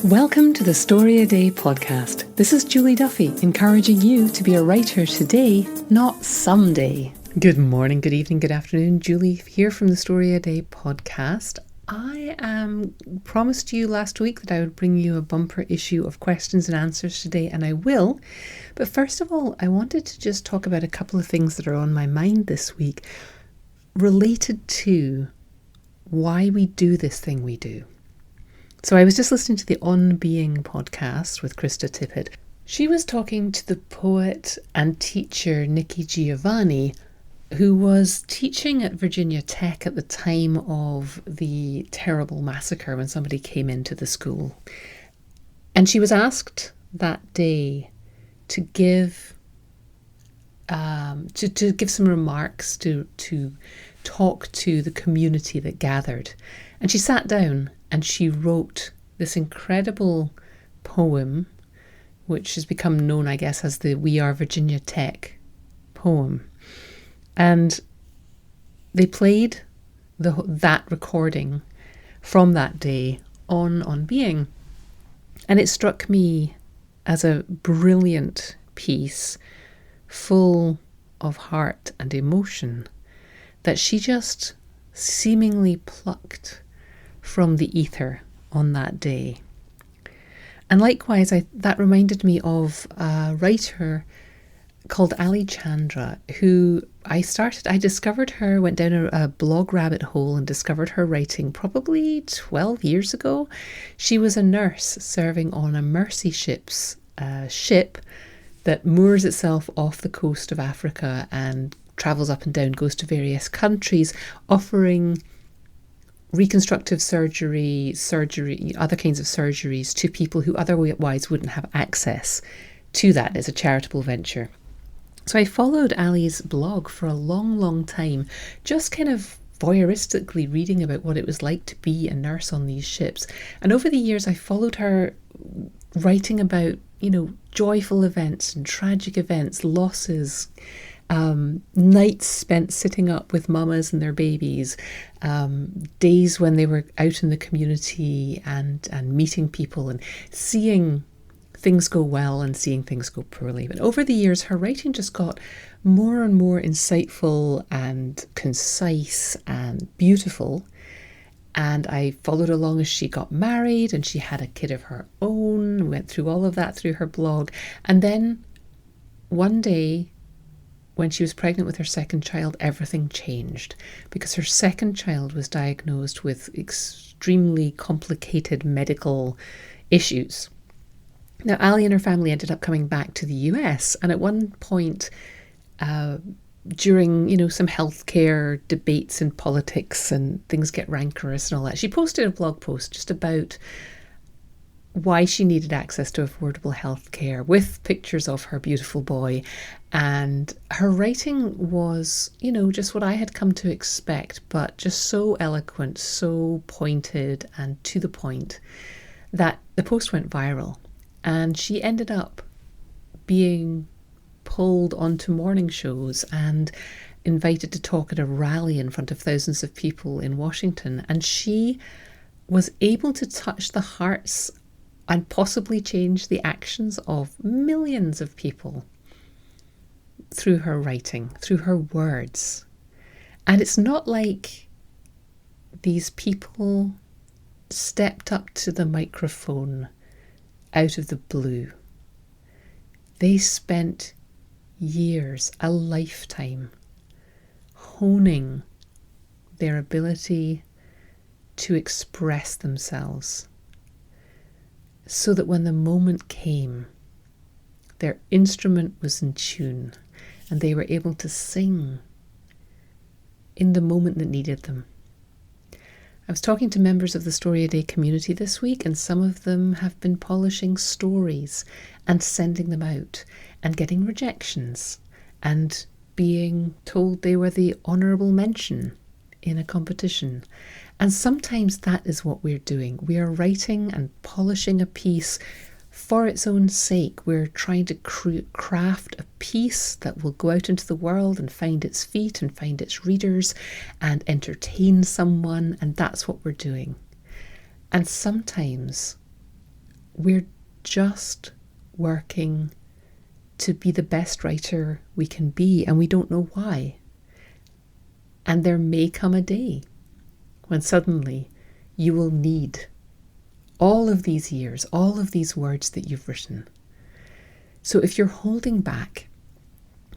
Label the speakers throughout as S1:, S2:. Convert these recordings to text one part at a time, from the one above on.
S1: Welcome to the StoryADay podcast. This is Julie Duffy, encouraging you to be a writer today, not someday. Good morning, good evening, good afternoon. Julie here from the StoryADay podcast. I promised you last week that I would bring you a bumper issue of questions and answers today, and I will. But first of all, I wanted to just talk about a couple of things that are on my mind this week related to why we do this thing we do. So I was just listening to the On Being podcast with Krista Tippett. She was talking to the poet and teacher Nikki Giovanni, who was teaching at Virginia Tech at the time of the terrible massacre when somebody came into the school. And she was asked that day to give some remarks, to talk to the community that gathered. And she sat down and she wrote this incredible poem, which has become known, I guess, as the We Are Virginia Tech poem. And they played that recording from that day on Being. And it struck me as a brilliant piece, full of heart and emotion, that she just seemingly plucked from the ether on that day. And likewise, that reminded me of a writer called Ali Chandra, who I discovered her, went down a blog rabbit hole and discovered her writing probably 12 years ago. She was a nurse serving on a Mercy ship that moors itself off the coast of Africa and travels up and down, goes to various countries, offering reconstructive surgery, other kinds of surgeries to people who otherwise wouldn't have access to that. It's a charitable venture. So I followed Ali's blog for a long, long time, just kind of voyeuristically reading about what it was like to be a nurse on these ships. And over the years, I followed her writing about, joyful events and tragic events, losses, nights spent sitting up with mamas and their babies, days when they were out in the community and meeting people and seeing things go well and seeing things go poorly. But over the years, her writing just got more and more insightful and concise and beautiful. And I followed along as she got married and she had a kid of her own. We went through all of that through her blog. And then one day, when she was pregnant with her second child, everything changed because her second child was diagnosed with extremely complicated medical issues. Now, Ali and her family ended up coming back to the US, and at one point, during, some healthcare debates and politics and things get rancorous and all that, she posted a blog post just about why she needed access to affordable healthcare with pictures of her beautiful boy. And her writing was, just what I had come to expect, but just so eloquent, so pointed and to the point that the post went viral. And she ended up being pulled onto morning shows and invited to talk at a rally in front of thousands of people in Washington. And she was able to touch the hearts and possibly change the actions of millions of people through her writing, through her words. And it's not like these people stepped up to the microphone out of the blue. They spent years, a lifetime, honing their ability to express themselves, so that when the moment came, their instrument was in tune and they were able to sing in the moment that needed them. I was talking to members of the StoryADay community this week, and some of them have been polishing stories and sending them out and getting rejections and being told they were the honourable mention in a competition. And sometimes that is what we're doing. We are writing and polishing a piece for its own sake. We're trying to craft a piece that will go out into the world and find its feet and find its readers and entertain someone, and that's what we're doing. And sometimes we're just working to be the best writer we can be, and we don't know why. And there may come a day when suddenly you will need all of these years, all of these words that you've written. So if you're holding back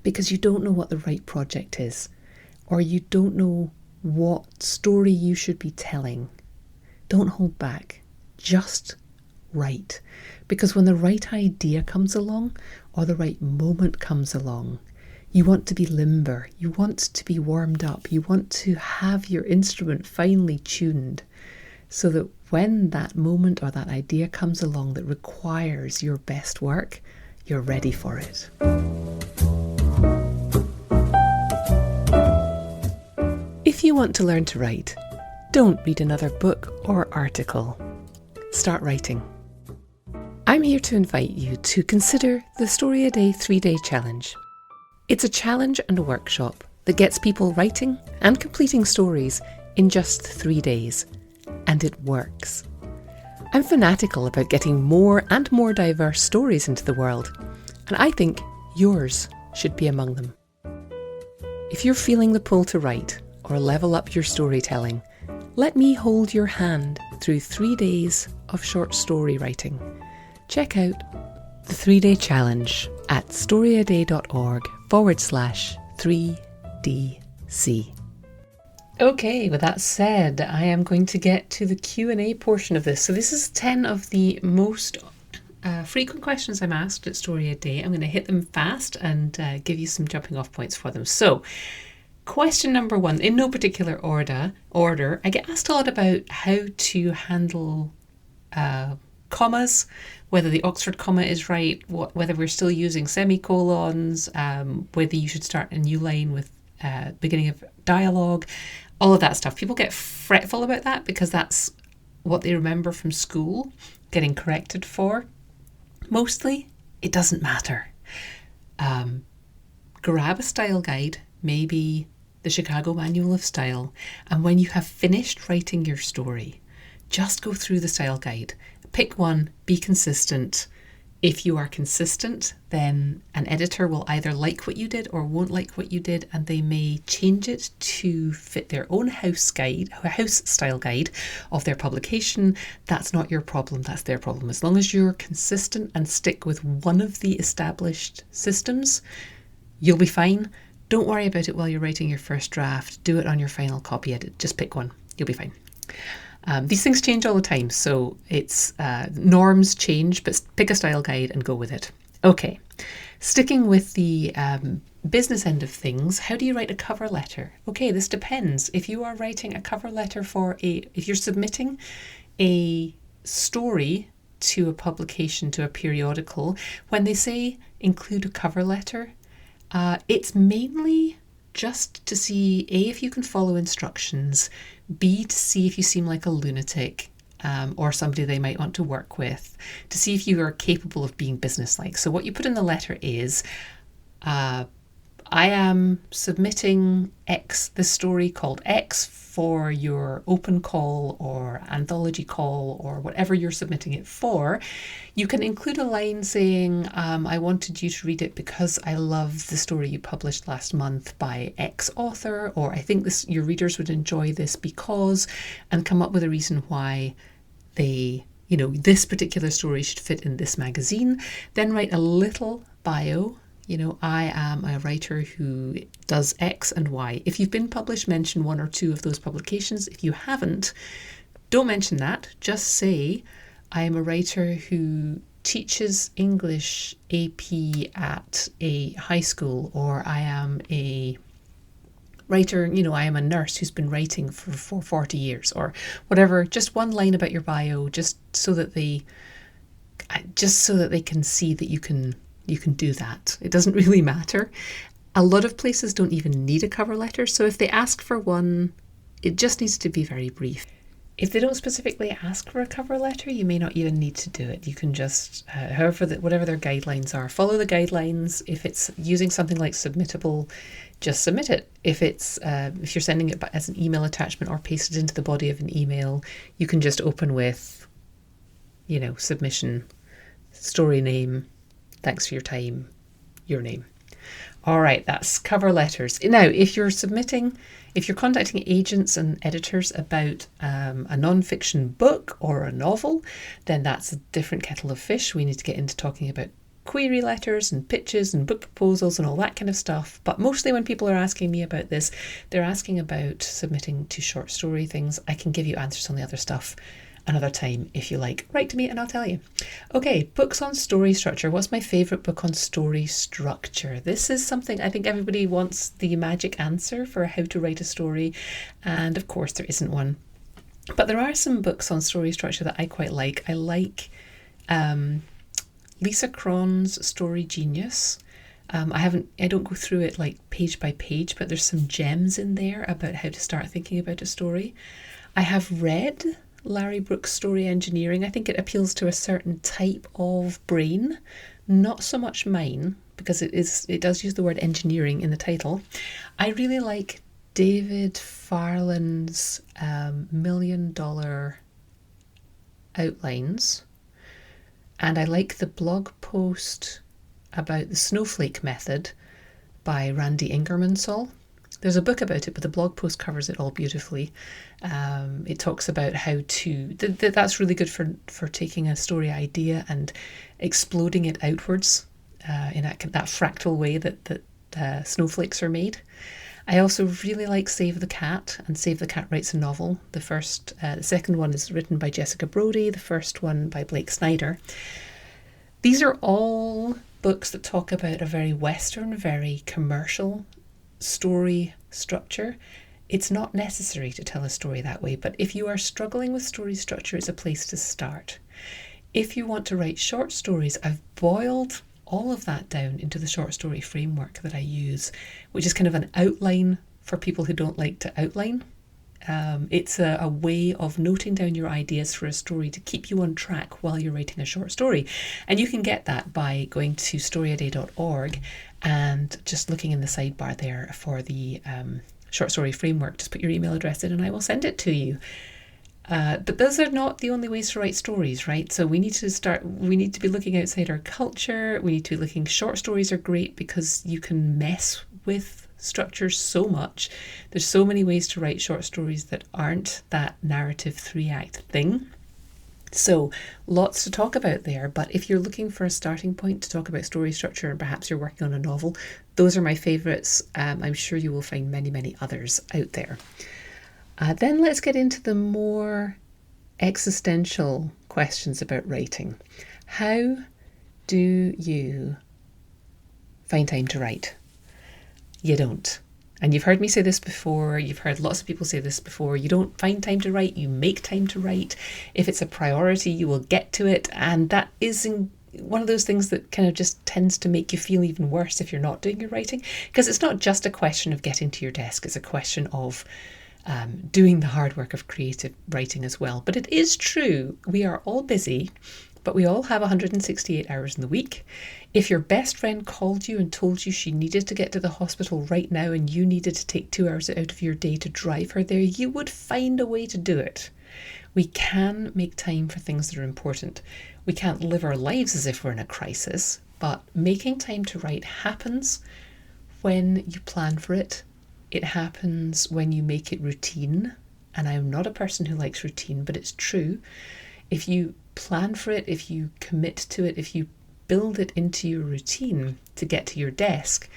S1: because you don't know what the right project is, or you don't know what story you should be telling, don't hold back. Just write. Because when the right idea comes along, or the right moment comes along, you want to be limber, you want to be warmed up, you want to have your instrument finely tuned so that when that moment or that idea comes along that requires your best work, you're ready for it. If you want to learn to write, don't read another book or article. Start writing. I'm here to invite you to consider the StoryADay 3-Day Challenge. It's a challenge and a workshop that gets people writing and completing stories in just 3 days. And it works. I'm fanatical about getting more and more diverse stories into the world, and I think yours should be among them. If you're feeling the pull to write or level up your storytelling, let me hold your hand through 3 days of short story writing. Check out the 3-Day Challenge at storyaday.org/3DC. Okay, with that said, I am going to get to the Q&A portion of this. So this is 10 of the most frequent questions I'm asked at StoryADay. I'm going to hit them fast and give you some jumping off points for them. So, question number 1, in no particular order, I get asked a lot about how to handle commas, whether the Oxford comma is right, whether we're still using semicolons, whether you should start a new line with beginning of dialogue, all of that stuff. People get fretful about that because that's what they remember from school, getting corrected for. Mostly, it doesn't matter. Grab a style guide, maybe the Chicago Manual of Style, and when you have finished writing your story, just go through the style guide. Pick one, be consistent. If you are consistent, then an editor will either like what you did or won't like what you did, and they may change it to fit their own house style guide of their publication. That's not your problem, that's their problem. As long as you're consistent and stick with one of the established systems, you'll be fine. Don't worry about it while you're writing your first draft. Do it on your final copy edit. Just pick one. You'll be fine. These things change all the time, so it's norms change, but pick a style guide and go with it. Okay, sticking with the business end of things, how do you write a cover letter? Okay, this depends. If you are writing a cover letter if you're submitting a story to a publication, to a periodical, when they say include a cover letter, it's mainly just to see, A, if you can follow instructions, B, to see if you seem like a lunatic or somebody they might want to work with, to see if you are capable of being businesslike. So what you put in the letter is, I am submitting this story called X for your open call or anthology call or whatever you're submitting it for. You can include a line saying, I wanted you to read it because I love the story you published last month by X author, or I think your readers would enjoy this because, and come up with a reason why this particular story should fit in this magazine. Then write a little bio. I am a writer who does X and Y. If you've been published, mention 1 or 2 of those publications. If you haven't, don't mention that. Just say, I am a writer who teaches English AP at a high school, or I am a writer, I am a nurse who's been writing for 40 years, or whatever. Just one line about your bio, just so that they can see that you can do that. It doesn't really matter. A lot of places don't even need a cover letter, so if they ask for one, it just needs to be very brief. If they don't specifically ask for a cover letter, you may not even need to do it. You can just, whatever their guidelines are, follow the guidelines. If it's using something like Submittable, just submit it. If you're sending it as an email attachment or paste it into the body of an email, you can just open with, submission, story name, thanks for your time, your name. All right, that's cover letters. Now, if you're contacting agents and editors about a non-fiction book or a novel, then that's a different kettle of fish. We need to get into talking about query letters and pitches and book proposals and all that kind of stuff. But mostly when people are asking me about this, they're asking about submitting to short story things. I can give you answers on the other stuff another time if you like. Write to me and I'll tell you. Okay, books on story structure. What's my favourite book on story structure? This is something I think everybody wants the magic answer for how to write a story, and of course there isn't one. But there are some books on story structure that I quite like. I like Lisa Cron's Story Genius. I don't go through it like page by page, but there's some gems in there about how to start thinking about a story. I have read Larry Brooks' Story Engineering. I think it appeals to a certain type of brain, not so much mine, because it does use the word engineering in the title. I really like David Farland's $1 Million Outlines, and I like the blog post about the Snowflake method by Randy Ingermansall. There's a book about it, but the blog post covers it all beautifully. It talks about how to... That's really good for taking a story idea and exploding it outwards in that fractal way that snowflakes are made. I also really like Save the Cat, and Save the Cat writes a novel. The second one is written by Jessica Brody, the first one by Blake Snyder. These are all books that talk about a very Western, very commercial story structure. It's not necessary to tell a story that way, but if you are struggling with story structure, it's a place to start. If you want to write short stories, I've boiled all of that down into the short story framework that I use, which is kind of an outline for people who don't like to outline. It's a way of noting down your ideas for a story to keep you on track while you're writing a short story. And you can get that by going to storyaday.org and just looking in the sidebar there for the short story framework. Just put your email address in and I will send it to you. But those are not the only ways to write stories, right? So we need to be looking outside our culture. We need to be looking, short stories are great because you can mess with structures so much. There's so many ways to write short stories that aren't that narrative 3-act thing. So lots to talk about there, but if you're looking for a starting point to talk about story structure and perhaps you're working on a novel, those are my favourites. I'm sure you will find many, many others out there. Then let's get into the more existential questions about writing. How do you find time to write? You don't. And you've heard me say this before. You've heard lots of people say this before. You don't find time to write. You make time to write. If it's a priority, you will get to it. And that is one of those things that kind of just tends to make you feel even worse if you're not doing your writing. Because it's not just a question of getting to your desk. It's a question of doing the hard work of creative writing as well. But it is true. We are all busy, but we all have 168 hours in the week. If your best friend called you and told you she needed to get to the hospital right now and you needed to take 2 hours out of your day to drive her there, you would find a way to do it. We can make time for things that are important. We can't live our lives as if we're in a crisis, but making time to write happens when you plan for it. It happens when you make it routine. And I'm not a person who likes routine, but it's true. If you plan for it, if you commit to it, if you build it into your routine to get to your desk,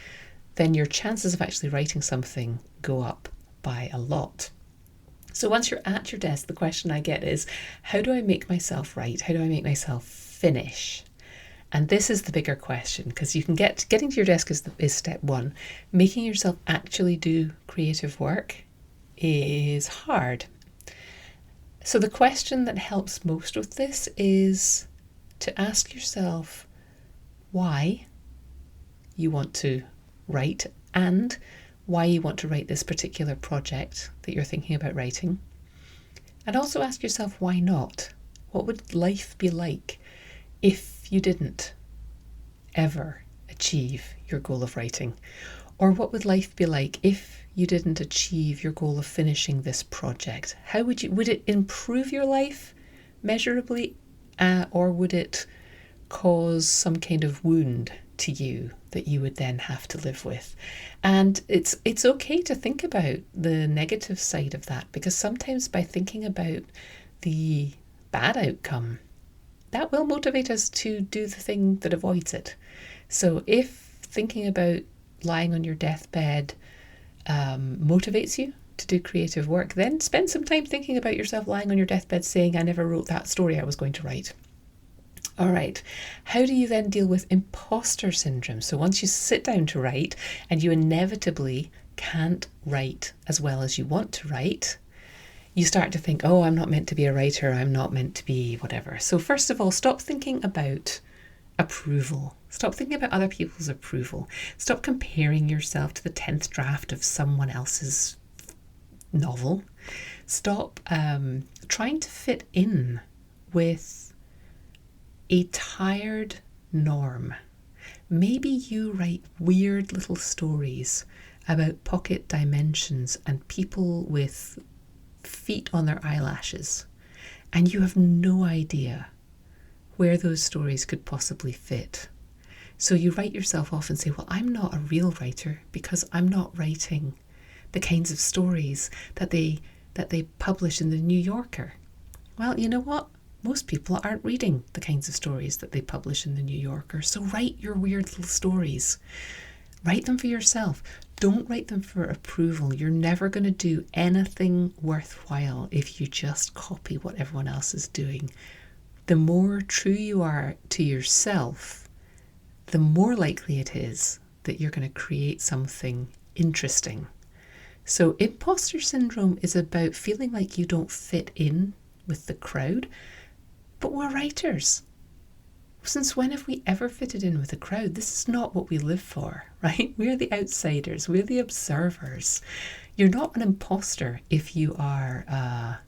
S1: then your chances of actually writing something go up by a lot. So once you're at your desk, the question I get is, how do I make myself write? How do I make myself finish? And this is the bigger question, because you can getting to your desk is step one. Making yourself actually do creative work is hard. So the question that helps most with this is to ask yourself why you want to write and why you want to write this particular project that you're thinking about writing. And also ask yourself why not? What would life be like if you didn't ever achieve your goal of writing? Or what would life be like if you didn't achieve your goal of finishing this project? Would it improve your life measurably? or would it cause some kind of wound to you that you would then have to live with? And it's okay to think about the negative side of that, because sometimes by thinking about the bad outcome, that will motivate us to do the thing that avoids it. So if thinking about lying on your deathbed motivates you to do creative work, then spend some time thinking about yourself lying on your deathbed saying, I never wrote that story I was going to write. All right, how do you then deal with imposter syndrome? So once you sit down to write and you inevitably can't write as well as you want to write, you start to think, oh, I'm not meant to be a writer, I'm not meant to be whatever. So first of all, stop thinking about approval. Stop thinking about other people's approval. Stop comparing yourself to the 10th draft of someone else's novel. Stop trying to fit in with a tired norm. Maybe you write weird little stories about pocket dimensions and people with feet on their eyelashes, and you have no idea where those stories could possibly fit. So you write yourself off and say, well, I'm not a real writer because I'm not writing the kinds of stories that they publish in the New Yorker. Well, you know what? Most people aren't reading the kinds of stories that they publish in the New Yorker. So write your weird little stories. Write them for yourself. Don't write them for approval. You're never going to do anything worthwhile if you just copy what everyone else is doing. The more true you are to yourself, the more likely it is that you're going to create something interesting. So imposter syndrome is about feeling like you don't fit in with the crowd, but we're writers. Since when have we ever fitted in with a crowd? This is not what we live for, right? We're the outsiders. We're the observers. You're not an imposter if you are,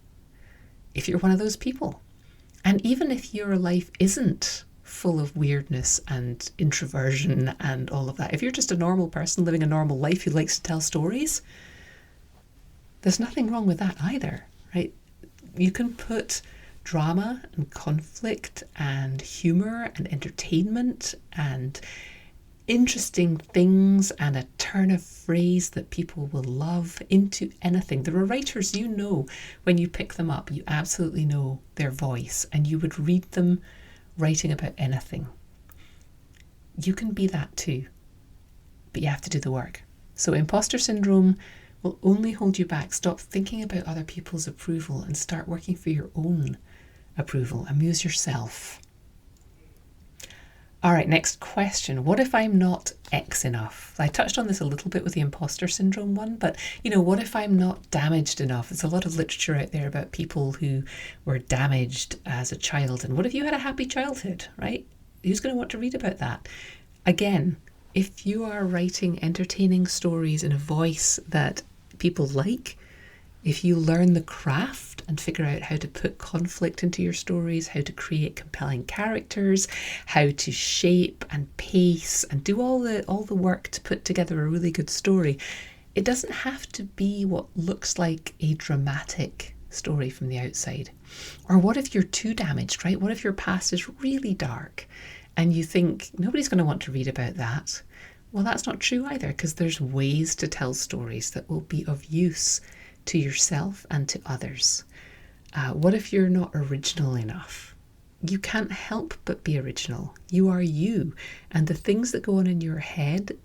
S1: if you're one of those people. And even if your life isn't full of weirdness and introversion and all of that, if you're just a normal person living a normal life who likes to tell stories, there's nothing wrong with that either, right? You can put drama and conflict and humor and entertainment and interesting things and a turn of phrase that people will love into anything. There are writers, you know, when you pick them up, you absolutely know their voice and you would read them writing about anything. You can be that too, but you have to do the work. So imposter syndrome will only hold you back. Stop thinking about other people's approval and start working for your own approval. Amuse yourself. All right, next question. What if I'm not X enough? I touched on this a little bit with the imposter syndrome one, but what if I'm not damaged enough? There's a lot of literature out there about people who were damaged as a child. And what if you had a happy childhood, right? Who's going to want to read about that? Again, if you are writing entertaining stories in a voice that people like, if you learn the craft and figure out how to put conflict into your stories, how to create compelling characters, how to shape and pace and do all the work to put together a really good story, it doesn't have to be what looks like a dramatic story from the outside. Or what if you're too damaged, right? What if your past is really dark and you think nobody's going to want to read about that? Well, that's not true either, because there's ways to tell stories that will be of use to yourself and to others. What if you're not original enough? You can't help but be original. You are you. And the things that go on in your head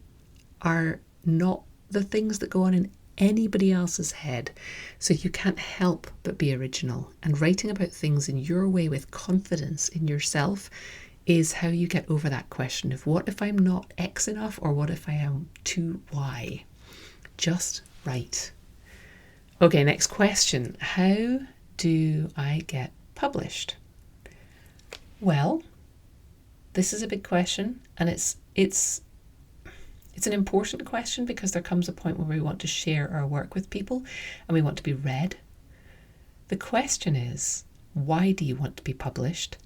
S1: are not the things that go on in anybody else's head. So you can't help but be original. And writing about things in your way with confidence in yourself is how you get over that question of what if I'm not X enough, or what if I am too Y? Just write. Okay, next question. How do I get published? Well, this is a big question, and it's an important question because there comes a point where we want to share our work with people and we want to be read. The question is, why do you want to be published,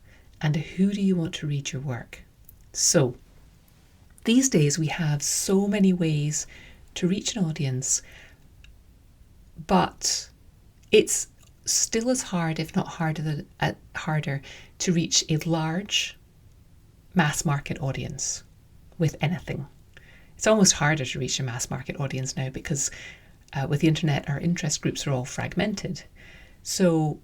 S1: and who do you want to read your work? So, these days we have so many ways to reach an audience, but it's still as hard, if not harder, to reach a large mass market audience with anything. It's almost harder to reach a mass market audience now because with the internet, our interest groups are all fragmented. So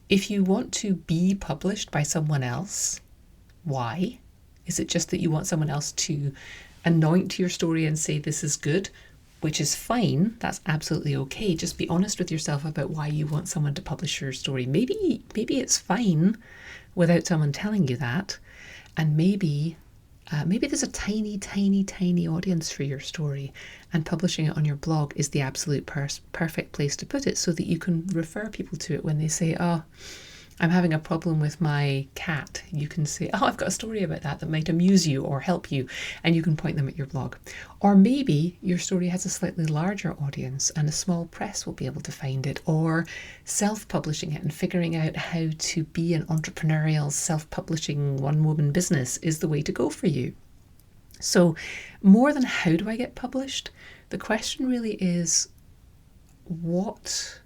S1: if you want to be published by someone else, why? Is it just that you want someone else to anoint your story and say this is good? Which is fine. That's absolutely okay. Just be honest with yourself about why you want someone to publish your story. Maybe it's fine without someone telling you that. And maybe there's a tiny audience for your story, and publishing it on your blog is the absolute perfect place to put it so that you can refer people to it when they say, oh, I'm having a problem with my cat. You can say, oh, I've got a story about that might amuse you or help you, and you can point them at your blog. Or maybe your story has a slightly larger audience and a small press will be able to find it, or self-publishing it and figuring out how to be an entrepreneurial self-publishing one-woman business is the way to go for you. So more than how do I get published, the question really is, what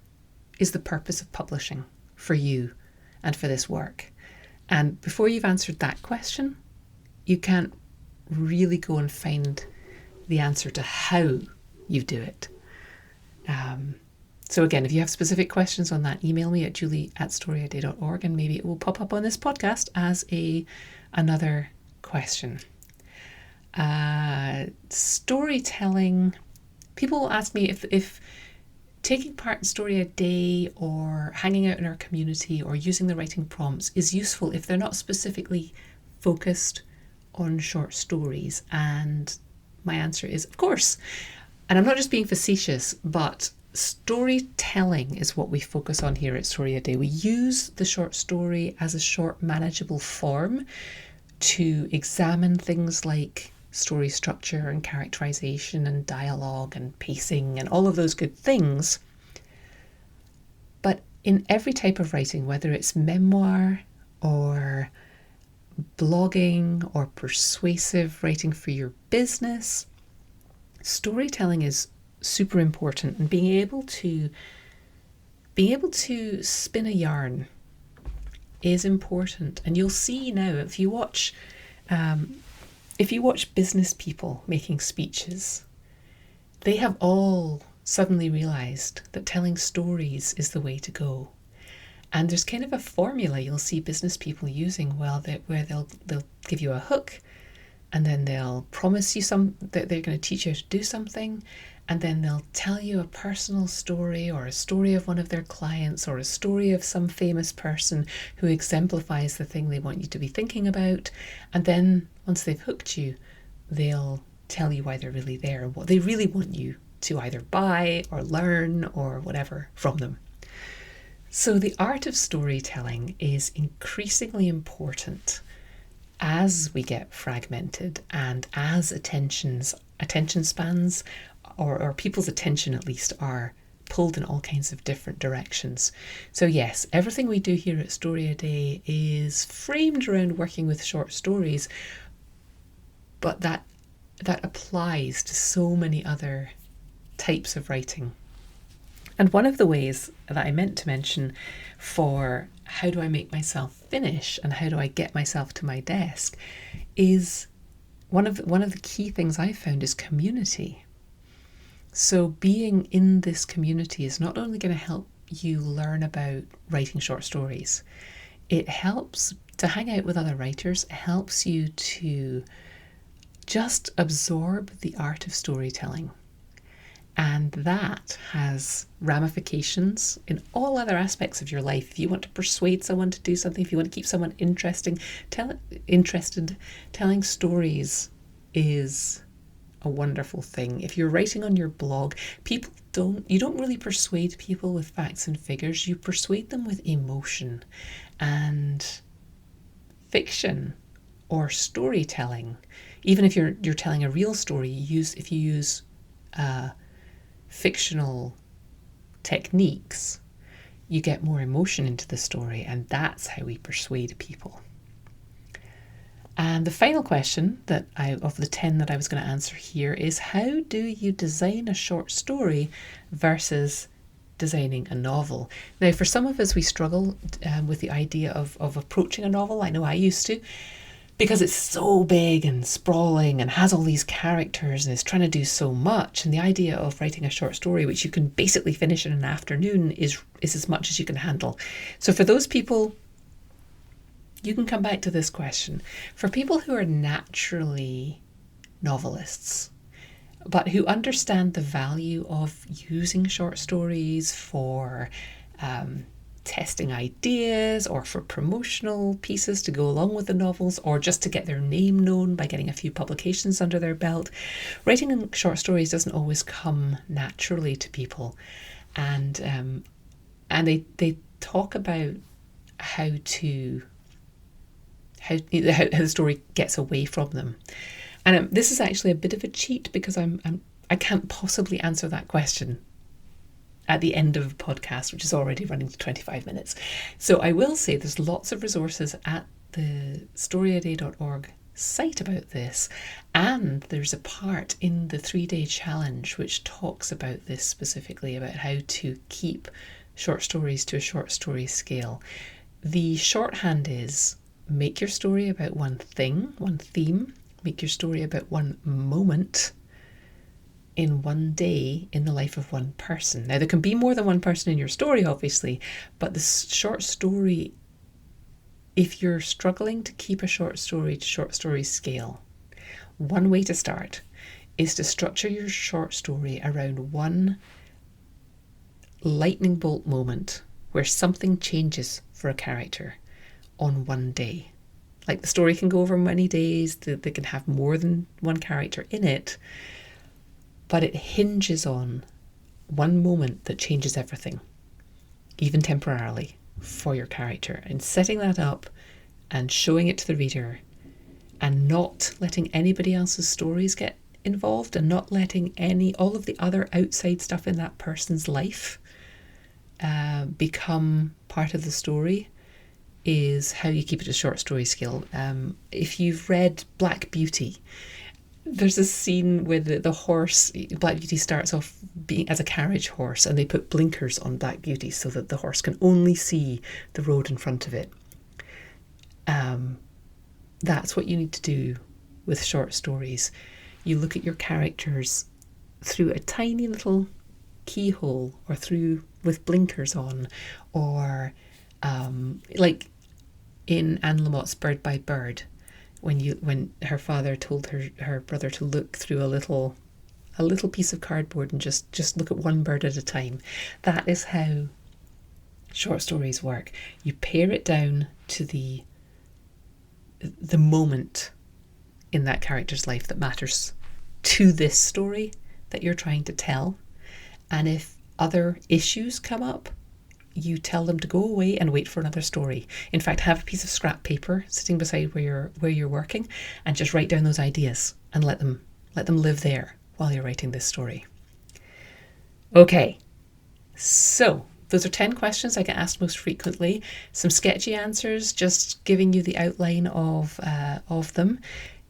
S1: is the purpose of publishing for you and for this work? And before you've answered that question, you can't really go and find the answer to how you do it. So again, if you have specific questions on that, email me at julie@storyaday.org, and maybe it will pop up on this podcast as another question. Storytelling. People will ask me if taking part in StoryADay or hanging out in our community or using the writing prompts is useful if they're not specifically focused on short stories. And my answer is, of course. And I'm not just being facetious, but storytelling is what we focus on here at StoryADay. We use the short story as a short, manageable form to examine things like story structure and characterization and dialogue and pacing and all of those good things. But in every type of writing, whether it's memoir or blogging or persuasive writing for your business, storytelling is super important, and being able to spin a yarn is important. And you'll see now, if you watch business people making speeches, they have all suddenly realized that telling stories is the way to go. And there's kind of a formula you'll see business people using, where they'll give you a hook, and then they'll promise you that they're going to teach you how to do something, and then they'll tell you a personal story or a story of one of their clients or a story of some famous person who exemplifies the thing they want you to be thinking about. And then once they've hooked you, they'll tell you why they're really there and what they really want you to either buy or learn or whatever from them. So the art of storytelling is increasingly important as we get fragmented and as attention spans or people's attention at least are pulled in all kinds of different directions. So yes, everything we do here at StoryADay is framed around working with short stories, but that applies to so many other types of writing. And one of the ways that I meant to mention for how do I make myself finish and how do I get myself to my desk is one of the key things I found is community. So being in this community is not only going to help you learn about writing short stories, it helps to hang out with other writers. It helps you to just absorb the art of storytelling. And that has ramifications in all other aspects of your life. If you want to persuade someone to do something, if you want to keep someone interested, telling stories is a wonderful thing. If you're writing on your blog, you don't really persuade people with facts and figures. You persuade them with emotion and fiction or storytelling. Even if you're telling a real story, if you use fictional techniques, you get more emotion into the story, and that's how we persuade people. And the final question of the 10 that I was going to answer here is, how do you design a short story versus designing a novel. Now, for some of us, we struggle with the idea of approaching a novel. I know I used to, because it's so big and sprawling and has all these characters and is trying to do so much. And the idea of writing a short story, which you can basically finish in an afternoon, is as much as you can handle. So for those people, you can come back to this question. For people who are naturally novelists, but who understand the value of using short stories for testing ideas or for promotional pieces to go along with the novels, or just to get their name known by getting a few publications under their belt, writing short stories doesn't always come naturally to people. And they talk about how the story gets away from them. And this is actually a bit of a cheat, because I can't possibly answer that question at the end of a podcast, which is already running to 25 minutes. So I will say there's lots of resources at the StoryADay.org site about this. And there's a part in the 3-day challenge which talks about this specifically, about how to keep short stories to a short story scale. The shorthand is: make your story about one thing, one theme. Make your story about one moment in one day in the life of one person. Now, there can be more than one person in your story, obviously, but the short story, if you're struggling to keep a short story to short story scale, one way to start is to structure your short story around one lightning bolt moment where something changes for a character on one day. Like, the story can go over many days, they can have more than one character in it, but it hinges on one moment that changes everything, even temporarily, for your character. And setting that up and showing it to the reader, and not letting anybody else's stories get involved, and not letting all of the other outside stuff in that person's life become part of the story, is how you keep it a short story scale. If you've read Black Beauty, there's a scene where the horse, Black Beauty starts off being as a carriage horse, and they put blinkers on Black Beauty so that the horse can only see the road in front of it. That's what you need to do with short stories. You look at your characters through a tiny little keyhole, or through with blinkers on, or like in Anne Lamott's Bird by Bird, when her father told her brother to look through a little piece of cardboard and just look at one bird at a time. That is how short stories work. You pare it down to the moment in that character's life that matters to this story that you're trying to tell. And if other issues come up, you tell them to go away and wait for another story. In fact, have a piece of scrap paper sitting beside where you're working, and just write down those ideas and let them live there while you're writing this story. Okay, so those are 10 questions I get asked most frequently. Some sketchy answers, just giving you the outline of them.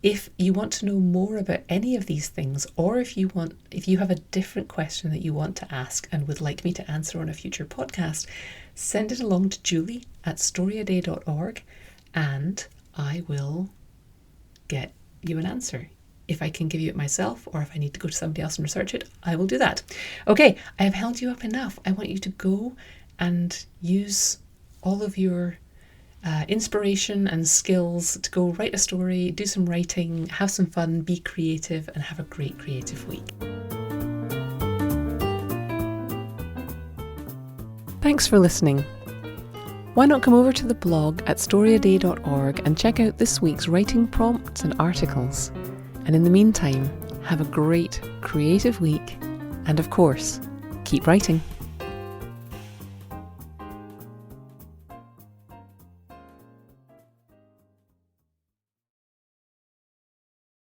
S1: If you want to know more about any of these things, or if you have a different question that you want to ask and would like me to answer on a future podcast, send it along to Julie at StoryADay.org, and I will get you an answer. If I can give you it myself, or if I need to go to somebody else and research it, I will do that. Okay, I have held you up enough. I want you to go and use all of your inspiration and skills to go write a story, do some writing, have some fun, be creative, and have a great creative week. Thanks for listening. Why not come over to the blog at StoryADay.org and check out this week's writing prompts and articles. And in the meantime, have a great creative week, and of course, keep writing.